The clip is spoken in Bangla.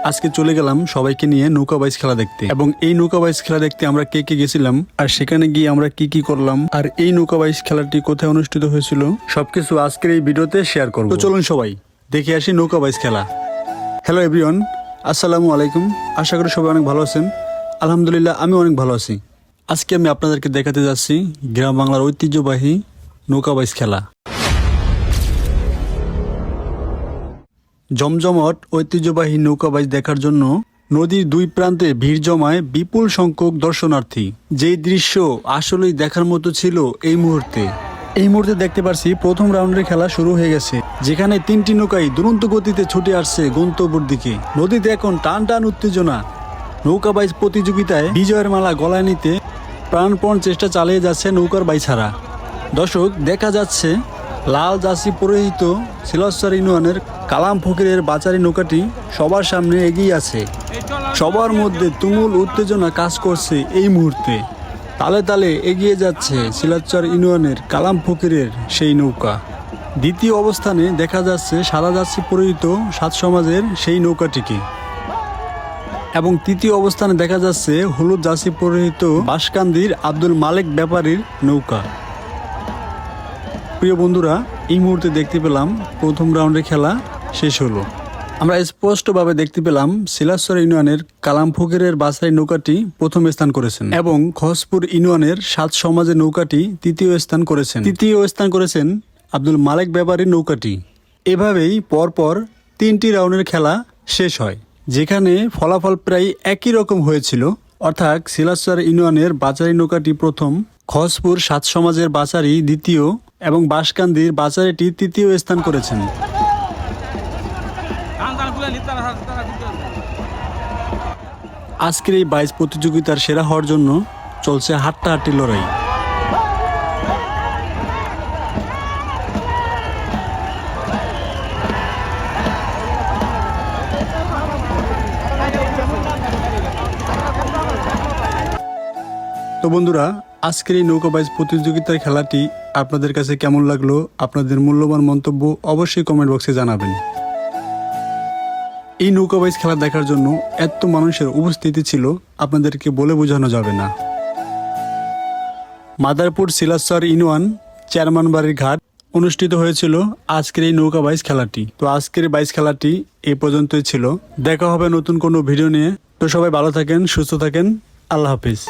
আজকে চলে গেলাম সবাইকে নিয়ে নৌকা বাইচ খেলা দেখতে। এবং এই নৌকা বাইচ খেলা দেখতে আমরা কে কে গেছিলাম, আর সেখানে গিয়ে আমরা কি কি করলাম, আর এই নৌকা বাইচ খেলাটি কোথায় অনুষ্ঠিত হয়েছিল, সবকিছু আজকের এই ভিডিওতে শেয়ার করব। তো চলুন সবাই দেখে আসি নৌকা বাইচ খেলা। হ্যালো এভরিওয়ান, আসসালামু আলাইকুম। আশা করি সবাই অনেক ভালো আছেন। আলহামদুলিল্লাহ আমি অনেক ভালো আছি। আজকে আমি আপনাদেরকে দেখাতে যাচ্ছি গ্রাম বাংলার ঐতিহ্যবাহী নৌকা বাইচ খেলা। জমজমট ঐতিহ্যবাহী নৌকা বাইচ দেখার জন্য নদীর দুই প্রান্তে ভিড় জমায় বিপুল সংখ্যক দর্শনার্থী। যেই দৃশ্য আসলেই দেখার মতো ছিল এই মুহূর্তে দেখতে পারছি প্রথম রাউন্ডের খেলা শুরু হয়ে গেছে, যেখানে তিনটি নৌকাই দুরন্ত গতিতে ছুটে আসছে গন্তব্যের দিকে। নদীতে এখন টান টান উত্তেজনা। নৌকা বাইচ প্রতিযোগিতায় বিজয়ের মালা গলায় নিতে প্রাণপণ চেষ্টা চালিয়ে যাচ্ছে নৌকার বাইচারা। দর্শক, দেখা যাচ্ছে লাল জার্সি পরিহিত সিলাসচার ইউনিয়নের কালাম ফকিরের বাচারি নৌকাটি সবার সামনে এগিয়ে আছে। সবার মধ্যে তুমুল উত্তেজনা কাজ করছে এই মুহূর্তে। তালে তালে এগিয়ে যাচ্ছে সিলাসচার ইউনিয়নের কালাম ফকিরের সেই নৌকা। দ্বিতীয় অবস্থানে দেখা যাচ্ছে সাদা জার্সি পরিহিত সাত সমাজের সেই নৌকাটিকে। এবং তৃতীয় অবস্থানে দেখা যাচ্ছে হলুদ জার্সি পরিহিত বাঁশকান্দির আব্দুল মালেক ব্যাপারীর নৌকা। প্রিয় বন্ধুরা, এই মুহূর্তে দেখতে পেলাম প্রথম রাউন্ডের খেলা শেষ হলো। আমরা স্পষ্টভাবে দেখতে পেলাম সিলাসচর ইউনিয়নের কালাম ফকিরের বাছাই নৌকাটি প্রথম স্থান করেছেন এবং খসপুর ইউনিয়নের সাত সমাজের নৌকাটি তৃতীয় স্থান করেছেন আব্দুল মালেক ব্যাপারীর নৌকাটি। এভাবেই পরপর তিনটি রাউন্ডের খেলা শেষ হয়, যেখানে ফলাফল প্রায় একই রকম হয়েছিল। অর্থাৎ সিলাসচর ইউনিয়নের বাচারি নৌকাটি প্রথম, খসপুর সাত সমাজের বাচারি দ্বিতীয় এবং বাঁশকান্দির বাচারিটি তৃতীয় স্থান করেছেন। আজকের এই বাইচ প্রতিযোগিতার সেরা হওয়ার জন্য চলছে হাড্ডাহাড্ডি লড়াই। তো বন্ধুরা, আজকের এই নৌকা বাইচ প্রতিযোগিতার খেলাটি আপনাদের কাছে কেমন লাগলো, আপনাদের মূল্যবান মন্তব্য অবশ্যই কমেন্ট বক্সে জানাবেন। এই নৌকা বাইচ খেলা দেখার জন্য এত মানুষের উপস্থিতি ছিল, আপনাদেরকে বলে বোঝানো যাবে না। মাদারপুর সিলাসচর ইউনিয়ন চেয়ারম্যান বাড়ির ঘাট অনুষ্ঠিত হয়েছিল আজকের এই নৌকা বাইচ খেলাটি। তো আজকের বাইচ খেলাটি এই পর্যন্তই ছিল। দেখা হবে নতুন কোনো ভিডিও নিয়ে। তো সবাই ভালো থাকেন, সুস্থ থাকেন। আল্লাহ হাফিজ।